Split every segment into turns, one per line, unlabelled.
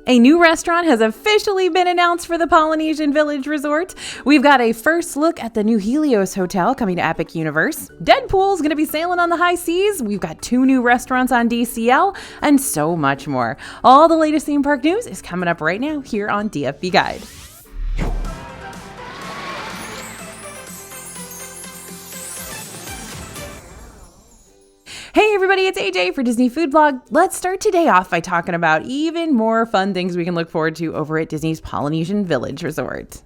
A new restaurant has officially been announced for the Polynesian Village Resort. We've got a first look at the new Helios hotel coming to Epic Universe. Deadpool's going to be sailing on the high seas. We've got 2 new restaurants on DCL and so much more. All the latest theme park news is coming up right now here on DFB Guide. Hey everybody, it's AJ for Disney Food Blog. Let's start today off by talking about even more fun things we can look forward to over at Disney's Polynesian Village Resort.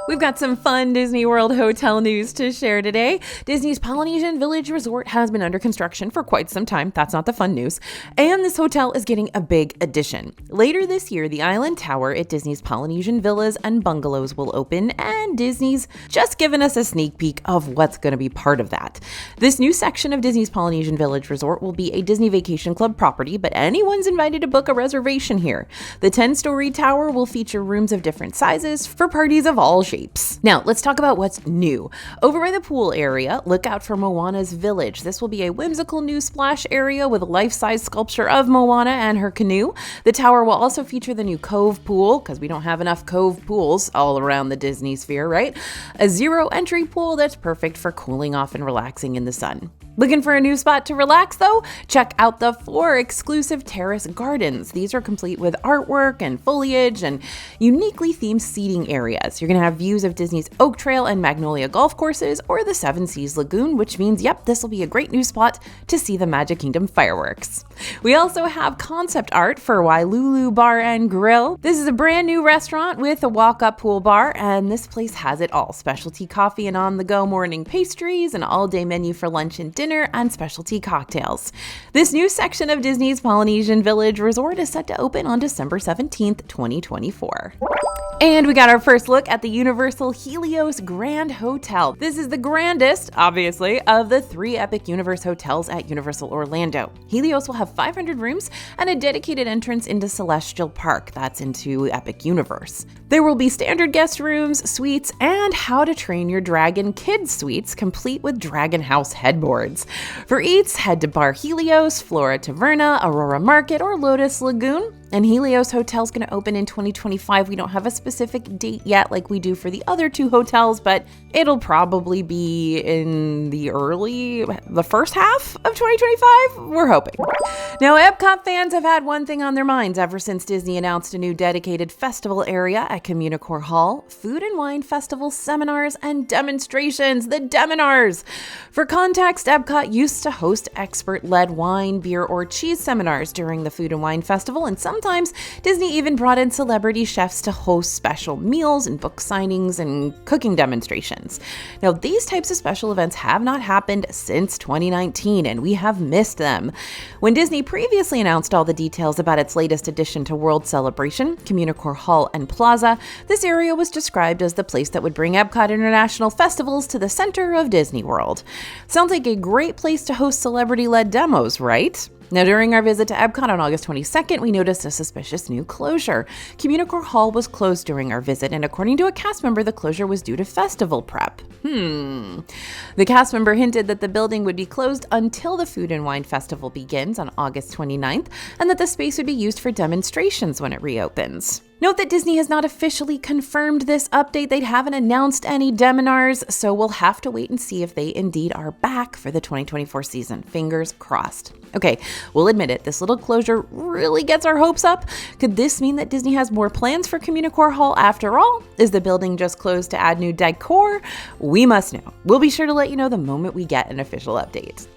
We've got some fun Disney World hotel news to share today. Disney's Polynesian Village Resort has been under construction for quite some time. That's not the fun news. And this hotel is getting a big addition. Later this year, the Island Tower at Disney's Polynesian Villas and Bungalows will open, and Disney's just given us a sneak peek of what's going to be part of that. This new section of Disney's Polynesian Village Resort will be a Disney Vacation Club property, but anyone's invited to book a reservation here. The 10-story tower will feature rooms of different sizes for parties of all shapes. Now, let's talk about what's new. Over by the pool area, look out for Moana's Village. This will be a whimsical new splash area with a life-size sculpture of Moana and her canoe. The tower will also feature the new Cove Pool, because we don't have enough Cove pools all around the Disney sphere, right? A zero-entry pool that's perfect for cooling off and relaxing in the sun. Looking for a new spot to relax, though? Check out the 4 exclusive terrace gardens. These are complete with artwork and foliage and uniquely themed seating areas. You're going to have views of Disney's Oak Trail and Magnolia golf courses or the Seven Seas Lagoon, which means, yep, this will be a great new spot to see the Magic Kingdom fireworks. We also have concept art for Wailulu Bar and Grill. This is a brand new restaurant with a walk-up pool bar, and this place has it all. Specialty coffee and on-the-go morning pastries, an all-day menu for lunch and dinner, and specialty cocktails. This new section of Disney's Polynesian Village Resort is set to open on December 17th, 2024. And we got our first look at the Universal Helios Grand Hotel. This is the grandest, obviously, of the 3 Epic Universe hotels at Universal Orlando. Helios will have 500 rooms and a dedicated entrance into Celestial Park, that's into Epic Universe. There will be standard guest rooms, suites, and How to Train Your Dragon Kids suites, complete with Dragon House headboards. For eats, head to Bar Helios, Flora Taverna, Aurora Market, or Lotus Lagoon. And Helios Hotel is going to open in 2025. We don't have a specific date yet like we do for the other 2 hotels, but it'll probably be in the first half of 2025, we're hoping. Now, Epcot fans have had one thing on their minds ever since Disney announced a new dedicated festival area at Communicore Hall: food and wine festival seminars and demonstrations, the Deminars. For context, Epcot used to host expert-led wine, beer, or cheese seminars during the Food and Wine Festival, and sometimes Disney even brought in celebrity chefs to host special meals and book signings and cooking demonstrations. Now, these types of special events have not happened since 2019, and we have missed them. When Disney previously announced all the details about its latest addition to World Celebration, Communicore Hall and Plaza, this area was described as the place that would bring Epcot International Festivals to the center of Disney World. Sounds like a great place to host celebrity-led demos, right? Now, during our visit to Epcot on August 22nd, we noticed a suspicious new closure. Communicore Hall was closed during our visit, and according to a cast member, the closure was due to festival prep. The cast member hinted that the building would be closed until the Food and Wine Festival begins on August 29th, and that the space would be used for demonstrations when it reopens. Note that Disney has not officially confirmed this update. They haven't announced any Deminars, so we'll have to wait and see if they indeed are back for the 2024 season. Fingers crossed. Okay, we'll admit it, this little closure really gets our hopes up. Could this mean that Disney has more plans for Communicore Hall after all? Is the building just closed to add new decor? We must know. We'll be sure to let you know the moment we get an official update.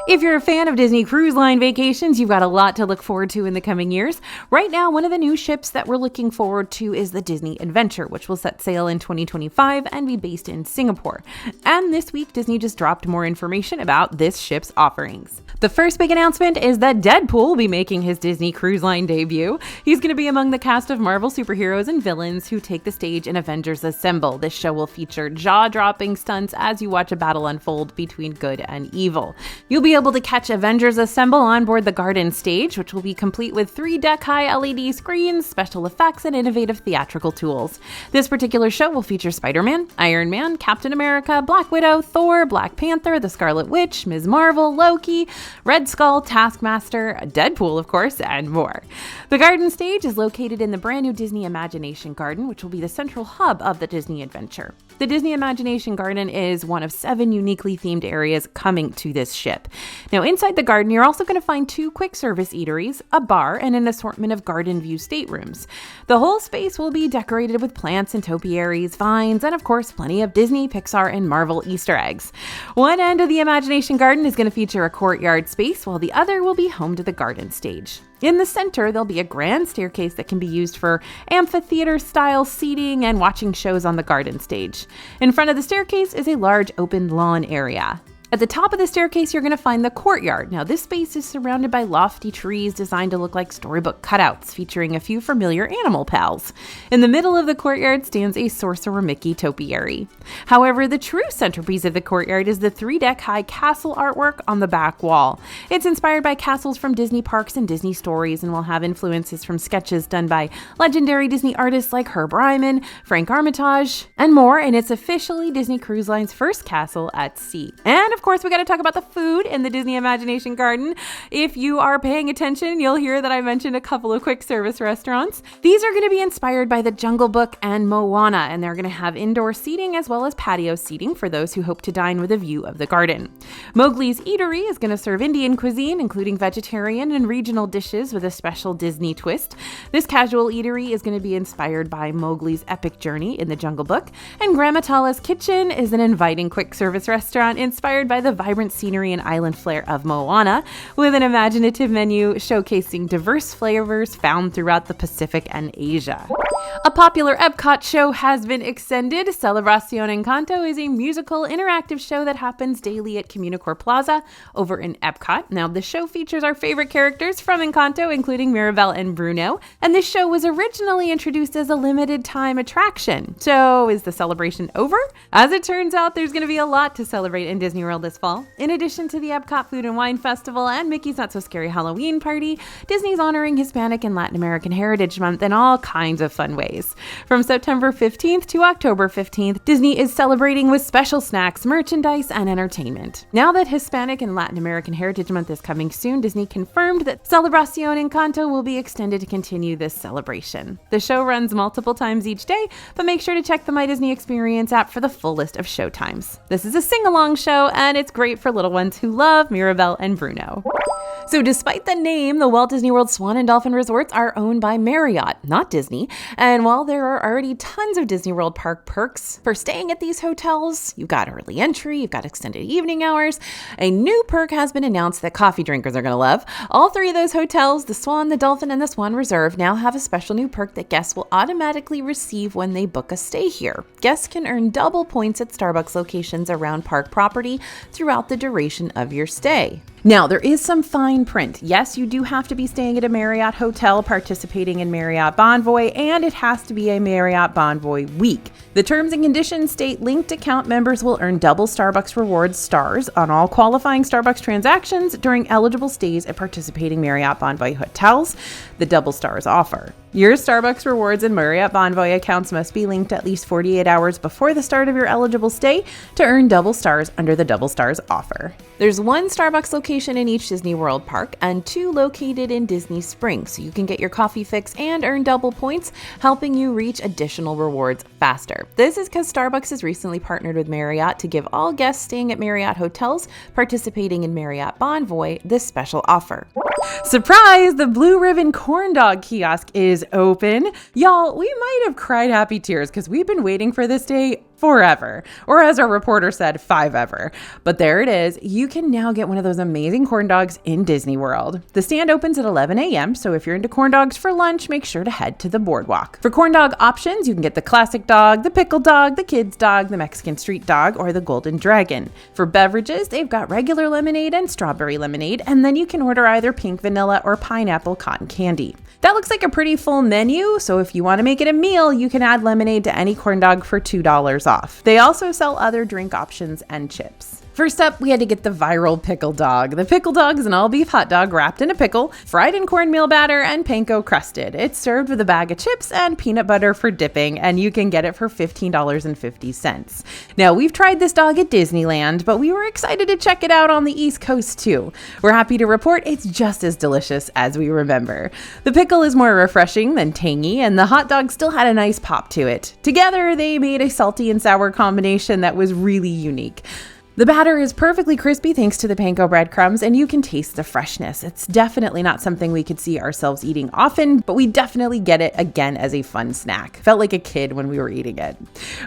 If you're a fan of Disney Cruise Line vacations, you've got a lot to look forward to in the coming years. Right now, one of the new ships that we're looking forward to is the Disney Adventure, which will set sail in 2025 and be based in Singapore. And this week, Disney just dropped more information about this ship's offerings. The first big announcement is that Deadpool will be making his Disney Cruise Line debut. He's going to be among the cast of Marvel superheroes and villains who take the stage in Avengers Assemble. This show will feature jaw-dropping stunts as you watch a battle unfold between good and evil. You'll be be able to catch Avengers Assemble on board the garden stage, which will be complete with 3-deck-high LED screens, special effects, and innovative theatrical tools. This particular show will feature Spider-Man, Iron Man, Captain America, Black Widow, Thor, Black Panther, the Scarlet Witch, Ms. Marvel, Loki, Red Skull, Taskmaster, Deadpool, of course, and more. The garden stage is located in the brand new Disney Imagination Garden, which will be the central hub of the Disney adventure. The Disney Imagination Garden is one of 7 uniquely themed areas coming to this ship. Now, inside the garden, you're also going to find 2 quick service eateries, a bar, and an assortment of garden view staterooms. The whole space will be decorated with plants and topiaries, vines, and of course, plenty of Disney, Pixar, and Marvel Easter eggs. One end of the Imagination Garden is going to feature a courtyard space, while the other will be home to the garden stage. In the center, there'll be a grand staircase that can be used for amphitheater-style seating and watching shows on the garden stage. In front of the staircase is a large open lawn area. At the top of the staircase, you're going to find the courtyard. Now, this space is surrounded by lofty trees designed to look like storybook cutouts, featuring a few familiar animal pals. In the middle of the courtyard stands a Sorcerer Mickey topiary. However, the true centerpiece of the courtyard is the 3-deck-high castle artwork on the back wall. It's inspired by castles from Disney parks and Disney stories, and will have influences from sketches done by legendary Disney artists like Herb Ryman, Frank Armitage, and more, and it's officially Disney Cruise Line's first castle at sea. And of course, we got to talk about the food in the Disney Imagination Garden. If you are paying attention, you'll hear that I mentioned a couple of quick service restaurants. These are going to be inspired by the Jungle Book and Moana, and they're going to have indoor seating as well as patio seating for those who hope to dine with a view of the garden. Mowgli's Eatery is going to serve Indian cuisine, including vegetarian and regional dishes with a special Disney twist. This casual eatery is going to be inspired by Mowgli's epic journey in the Jungle Book, and Gramatala's Kitchen is an inviting quick service restaurant inspired by the vibrant scenery and island flair of Moana, with an imaginative menu showcasing diverse flavors found throughout the Pacific and Asia. A popular Epcot show has been extended. Celebración Encanto is a musical interactive show that happens daily at Communicore Plaza over in Epcot. Now, the show features our favorite characters from Encanto, including Mirabel and Bruno, and this show was originally introduced as a limited time attraction. So, is the celebration over? As it turns out, there's going to be a lot to celebrate in Disney World this fall. In addition to the Epcot Food and Wine Festival and Mickey's Not So Scary Halloween Party, Disney's honoring Hispanic and Latin American Heritage Month in all kinds of fun ways. From September 15th to October 15th, Disney is celebrating with special snacks, merchandise, and entertainment. Now that Hispanic and Latin American Heritage Month is coming soon, Disney confirmed that Celebración Encanto will be extended to continue this celebration. The show runs multiple times each day, but make sure to check the My Disney Experience app for the full list of show times. This is a sing-along show, and it's great for little ones who love Mirabel and Bruno. So despite the name, the Walt Disney World Swan and Dolphin Resorts are owned by Marriott, not Disney. And while there are already tons of Disney World park perks for staying at these hotels, you've got early entry, you've got extended evening hours, a new perk has been announced that coffee drinkers are going to love. All 3 of those hotels, the Swan, the Dolphin, and the Swan Reserve, now have a special new perk that guests will automatically receive when they book a stay here. Guests can earn double points at Starbucks locations around park property throughout the duration of your stay. Now, there is some fine print. Yes, you do have to be staying at a Marriott hotel, participating in Marriott Bonvoy, and it has to be a Marriott Bonvoy week. The terms and conditions state linked account members will earn double Starbucks Rewards stars on all qualifying Starbucks transactions during eligible stays at participating Marriott Bonvoy hotels. The double stars offer. Your Starbucks Rewards and Marriott Bonvoy accounts must be linked at least 48 hours before the start of your eligible stay to earn double stars under the double stars offer. There's 1 Starbucks location in each Disney World park and 2 located in Disney Springs, so you can get your coffee fix and earn double points, helping you reach additional rewards faster. This is because Starbucks has recently partnered with Marriott to give all guests staying at Marriott hotels participating in Marriott Bonvoy this special offer. Surprise! The Blue Ribbon Corn Dog kiosk is open. Y'all, we might have cried happy tears because we've been waiting for this day forever, or as our reporter said, 5-ever. But there it is. You can now get one of those amazing corn dogs in Disney World. The stand opens at 11 a.m., so if you're into corn dogs for lunch, make sure to head to the boardwalk. For corn dog options, you can get the classic dog, the pickle dog, the kids dog, the Mexican street dog, or the golden dragon. For beverages, they've got regular lemonade and strawberry lemonade, and then you can order either pink vanilla or pineapple cotton candy. That looks like a pretty full menu, so if you want to make it a meal, you can add lemonade to any corn dog for $2 off. They also sell other drink options and chips. First up, we had to get the viral pickle dog. The pickle dog is an all-beef hot dog wrapped in a pickle, fried in cornmeal batter, and panko crusted. It's served with a bag of chips and peanut butter for dipping, and you can get it for $15.50. Now, we've tried this dog at Disneyland, but we were excited to check it out on the East Coast too. We're happy to report it's just as delicious as we remember. The pickle is more refreshing than tangy, and the hot dog still had a nice pop to it. Together, they made a salty and sour combination that was really unique. The batter is perfectly crispy thanks to the panko breadcrumbs, and you can taste the freshness. It's definitely not something we could see ourselves eating often, but we definitely get it again as a fun snack. Felt like a kid when we were eating it.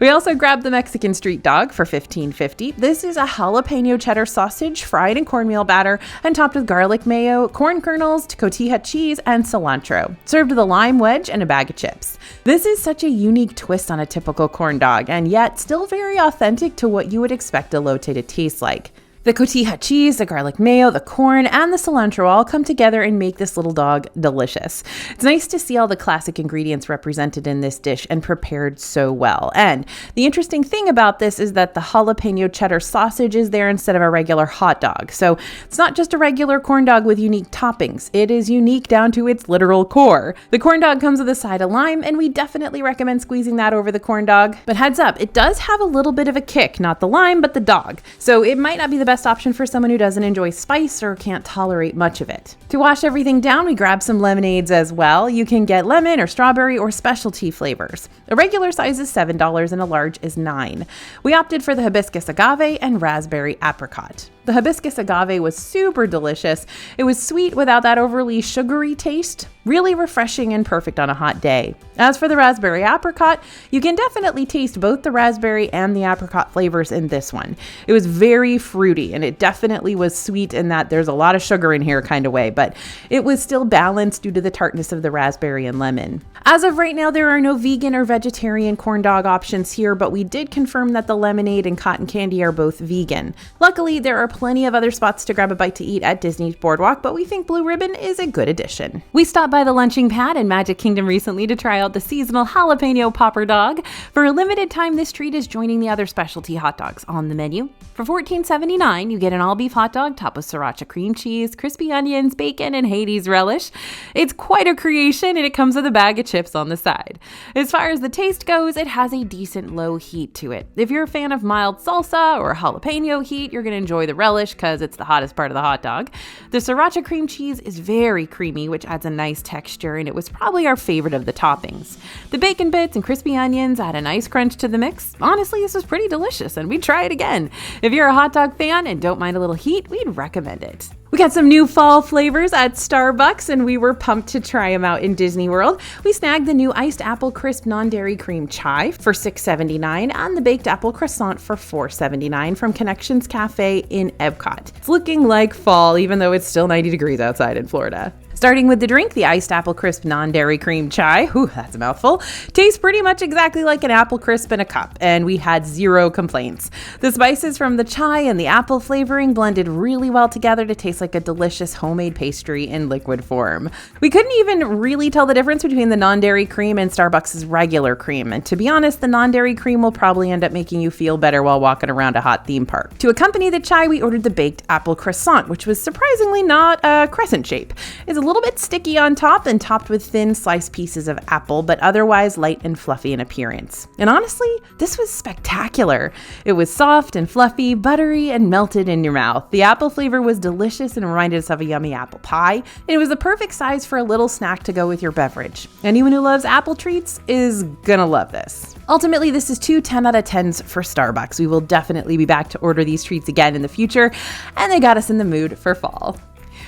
We also grabbed the Mexican street dog for $15.50. This is a jalapeno cheddar sausage fried in cornmeal batter and topped with garlic mayo, corn kernels, cotija cheese, and cilantro. Served with a lime wedge and a bag of chips. This is such a unique twist on a typical corn dog, and yet still very authentic to what you would expect a elote to taste like. The cotija cheese, the garlic mayo, the corn, and the cilantro all come together and make this little dog delicious. It's nice to see all the classic ingredients represented in this dish and prepared so well. And the interesting thing about this is that the jalapeno cheddar sausage is there instead of a regular hot dog. So it's not just a regular corn dog with unique toppings. It is unique down to its literal core. The corn dog comes with a side of lime, and we definitely recommend squeezing that over the corn dog. But heads up, it does have a little bit of a kick, not the lime, but the dog. So it might not be the best option for someone who doesn't enjoy spice or can't tolerate much of it. To wash everything down, we grabbed some lemonades as well. You can get lemon or strawberry or specialty flavors. A regular size is $7 and a large is $9. We opted for the hibiscus agave and raspberry apricot. The hibiscus agave was super delicious. It was sweet without that overly sugary taste, really refreshing and perfect on a hot day. As for the raspberry apricot, you can definitely taste both the raspberry and the apricot flavors in this one. It was very fruity, and it definitely was sweet in that there's a lot of sugar in here kind of way, but it was still balanced due to the tartness of the raspberry and lemon. As of right now, there are no vegan or vegetarian corn dog options here, but we did confirm that the lemonade and cotton candy are both vegan. Luckily, there are plenty of other spots to grab a bite to eat at Disney's Boardwalk, but we think Blue Ribbon is a good addition. We stopped by the lunching pad in Magic Kingdom recently to try out the seasonal Jalapeno Popper Dog. For a limited time, this treat is joining the other specialty hot dogs on the menu. For $14.79, you get an all-beef hot dog topped with sriracha cream cheese, crispy onions, bacon, and Hades relish. It's quite a creation, and it comes with a bag of chips on the side. As far as the taste goes, it has a decent low heat to it. If you're a fan of mild salsa or jalapeno heat, you're going to enjoy the relish because it's the hottest part of the hot dog. The sriracha cream cheese is very creamy, which adds a nice texture, and it was probably our favorite of the toppings. The bacon bits and crispy onions add a nice crunch to the mix. Honestly, this was pretty delicious, and we'd try it again. If you're a hot dog fan and don't mind a little heat, we'd recommend it. We got some new fall flavors at Starbucks, and we were pumped to try them out in Disney World. We snagged the new iced apple crisp non-dairy cream chai for $6.79 and the baked apple croissant for $4.79 from Connections Cafe in Epcot. It's looking like fall, even though it's still 90 degrees outside in Florida. Starting with the drink, the iced apple crisp non-dairy cream chai, that's a mouthful, tastes pretty much exactly like an apple crisp in a cup, and we had zero complaints. The spices from the chai and the apple flavoring blended really well together to taste like a delicious homemade pastry in liquid form. We couldn't even really tell the difference between the non-dairy cream and Starbucks' regular cream, and to be honest, the non-dairy cream will probably end up making you feel better while walking around a hot theme park. To accompany the chai, we ordered the baked apple croissant, which was surprisingly not a crescent shape. It's a little bit sticky on top and topped with thin sliced pieces of apple, but otherwise light and fluffy in appearance. And honestly, this was spectacular. It was soft and fluffy, buttery, and melted in your mouth. The apple flavor was delicious and reminded us of a yummy apple pie. And it was the perfect size for a little snack to go with your beverage. Anyone who loves apple treats is gonna love this. Ultimately, this is 2 10 out of 10s for Starbucks. We will definitely be back to order these treats again in the future, and they got us in the mood for fall.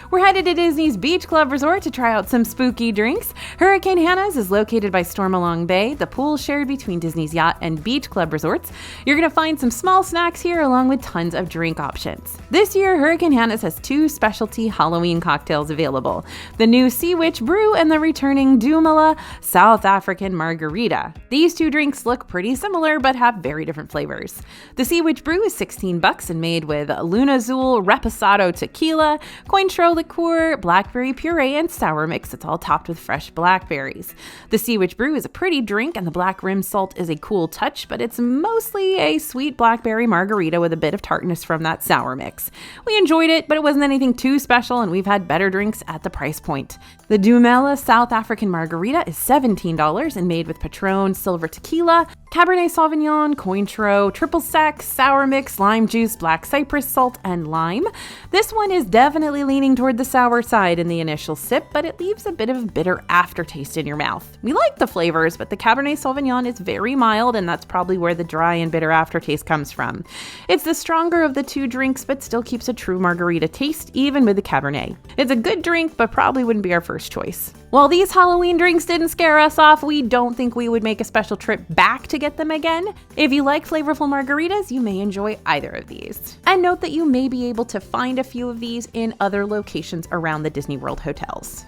We're headed to Disney's Beach Club Resort to try out some spooky drinks. Hurricane Hannah's is located by Stormalong Bay, the pool shared between Disney's Yacht and Beach Club Resorts. You're going to find some small snacks here along with tons of drink options. This year, Hurricane Hannah's has 2 specialty Halloween cocktails available, the new Sea Witch Brew and the returning Dumala South African Margarita. These 2 drinks look pretty similar but have very different flavors. The Sea Witch Brew is $16 and made with Luna Azul Reposado Tequila, Cointreau liqueur, blackberry puree, and sour mix. It's all topped with fresh blackberries. The Sea Witch Brew is a pretty drink, and the black rim salt is a cool touch, but it's mostly a sweet blackberry margarita with a bit of tartness from that sour mix. We enjoyed it, but it wasn't anything too special, and we've had better drinks at the price point. The Dumela South African Margarita is $17 and made with Patron Silver Tequila, Cabernet Sauvignon, Cointreau, triple sec, sour mix, lime juice, black cypress salt, and lime. This one is definitely leaning toward the sour side in the initial sip, but it leaves a bit of a bitter aftertaste in your mouth. We like the flavors, but the Cabernet Sauvignon is very mild, and that's probably where the dry and bitter aftertaste comes from. It's the stronger of the two drinks, but still keeps a true margarita taste, even with the Cabernet. It's a good drink, but probably wouldn't be our first choice. While these Halloween drinks didn't scare us off, we don't think we would make a special trip back to get them again. If you like flavorful margaritas, you may enjoy either of these. And note that you may be able to find a few of these in other locations around the Disney World hotels.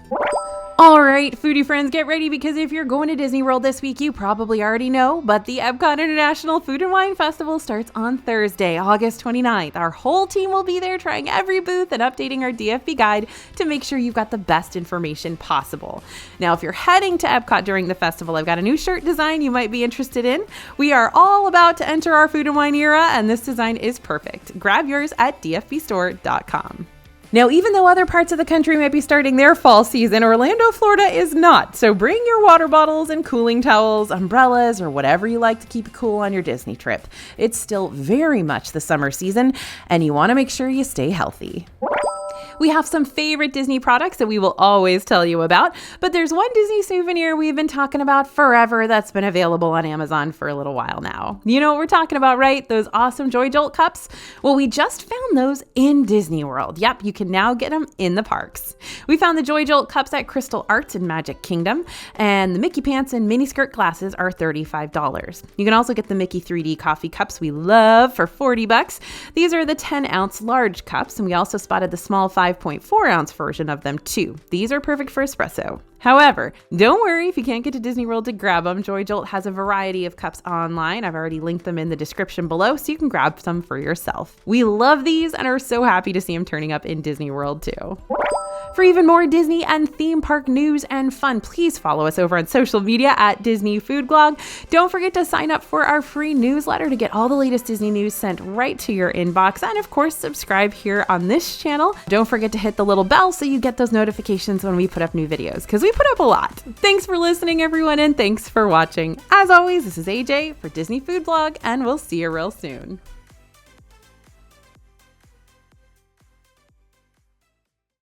All right, foodie friends, get ready, because if you're going to Disney World this week, you probably already know, but the Epcot International Food and Wine Festival starts on Thursday, August 29th. Our whole team will be there trying every booth and updating our DFB guide to make sure you've got the best information possible. Now, if you're heading to Epcot during the festival, I've got a new shirt design you might be interested in. We are all about to enter our food and wine era, and this design is perfect. Grab yours at dfbstore.com. Now, even though other parts of the country might be starting their fall season, Orlando, Florida is not. So bring your water bottles and cooling towels, umbrellas, or whatever you like to keep it cool on your Disney trip. It's still very much the summer season, and you want to make sure you stay healthy. We have some favorite Disney products that we will always tell you about, but there's one Disney souvenir we've been talking about forever that's been available on Amazon for a little while now. You know what we're talking about, right? Those awesome Jolt Cups? Well, we just found those in Disney World. Yep, you can now get them in the parks. We found the Jolt Cups at Crystal Arts in Magic Kingdom, and the Mickey Pants and miniskirt glasses are $35. You can also get the Mickey 3D coffee cups we love for $40. These are the 10-ounce large cups, and we also spotted the small 5.4-ounce version of them too. These are perfect for espresso. However, don't worry if you can't get to Disney World to grab them. Jolt has a variety of cups online. I've already linked them in the description below, so you can grab some for yourself. We love these and are so happy to see them turning up in Disney World too. For even more Disney and theme park news and fun, please follow us over on social media at Disney Food Blog. Don't forget to sign up for our free newsletter to get all the latest Disney news sent right to your inbox. And of course, subscribe here on this channel. Don't forget to hit the little bell so you get those notifications when we put up new videos, because we put up a lot. Thanks for listening, everyone, and thanks for watching. As always, this is AJ for Disney Food Blog, and we'll see you real soon.